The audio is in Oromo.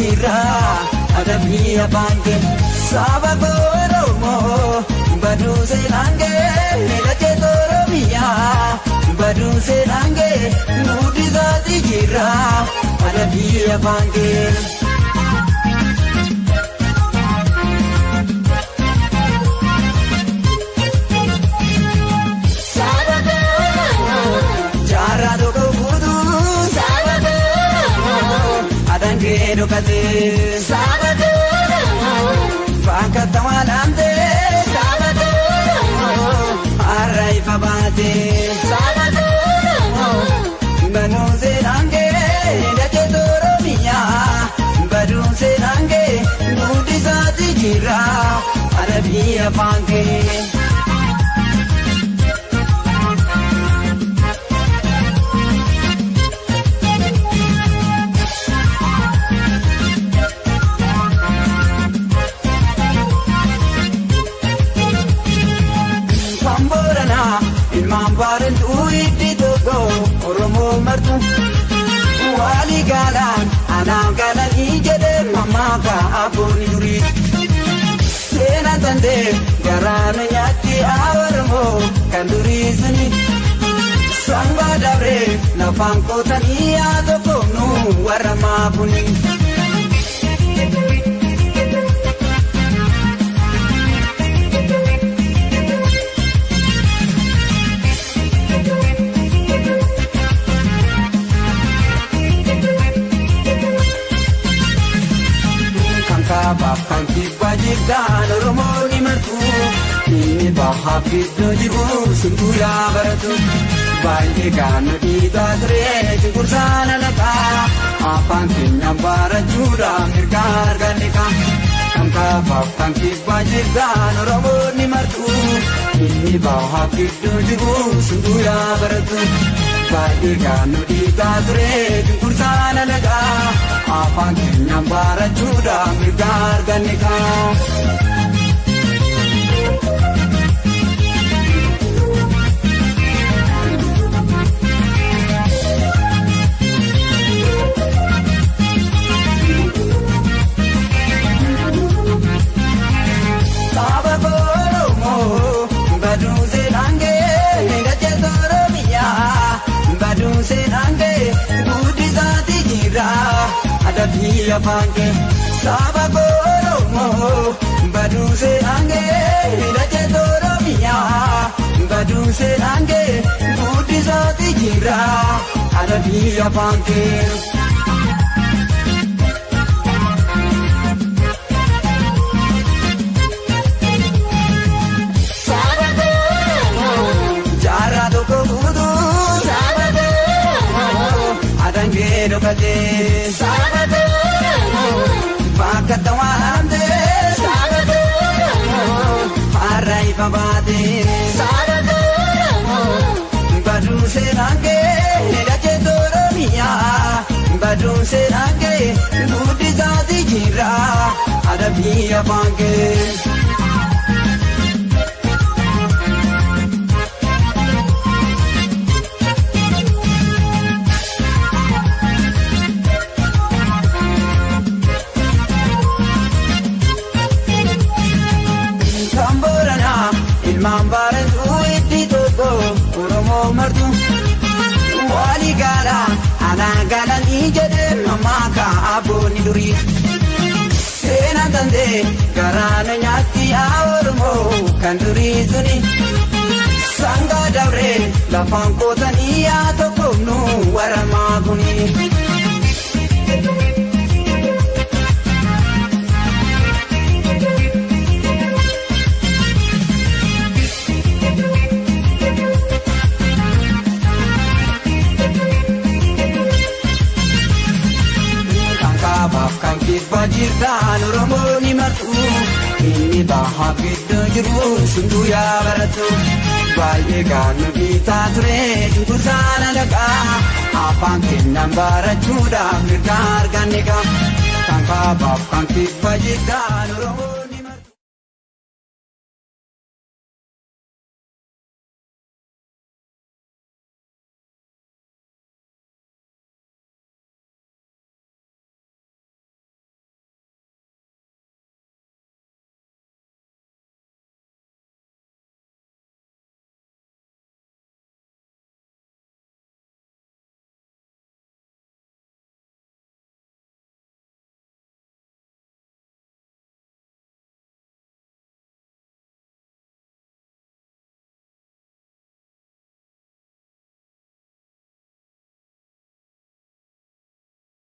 jira adabii abaange saba Oromo badu senange lache Oromia badu senange nudizati jira adabii abaange Kate Sabadoro Fakatamalante Sabadoro Arrai Fabate Sabadoro Banuse Nange Dache Oromia Banuse Nange Nudizati Jira Arabia Panke Mambaran uiti togo Oromo martu wali galan anam galan ijede mamaka abuni duri sena tande garana nyati Oromo kanduri seni samba dabre na pangko tania togo nu warama puni Bahkan kibajir dan Oromo ni mertu ini bahak itu jibu sungguh ya beratu baik kan kita tere cukur sana leka apa kinya barat jura mirkar ganika angka bahkan kibajir dan Oromo ni mertu ini bahak itu jibu sungguh ya beratu baik kan kita tere cukur sana leka apa kinya barat jura mirkar ganika Saba Oromo badu senange dache Oromia badu senange nudizati jira adabii abaange saba Oromo badu senange dache Oromia badu senange nudizati jira adabii abaange Kate Sabadoro Fakatamalante Sabadoro Arrai Fabate Sabadoro Badu senange dache Oromia Badu senange nudizati jira adabii abaange Mambaran uiti togo Oromo martu wali galan ana galan ijede mamaka abuni duri sena tande garana nyati Oromo kanduri suni sanga dabre lafang kota niya togo nu warama guni Bahkan kibajir dan Oromo ni mertu ini bahak itu jiru sungguh ya beratu baik kan kita tere cukur sana leka apa kinya barat sudah mirkar ganika tanpa bahkan kibajir dan Oromo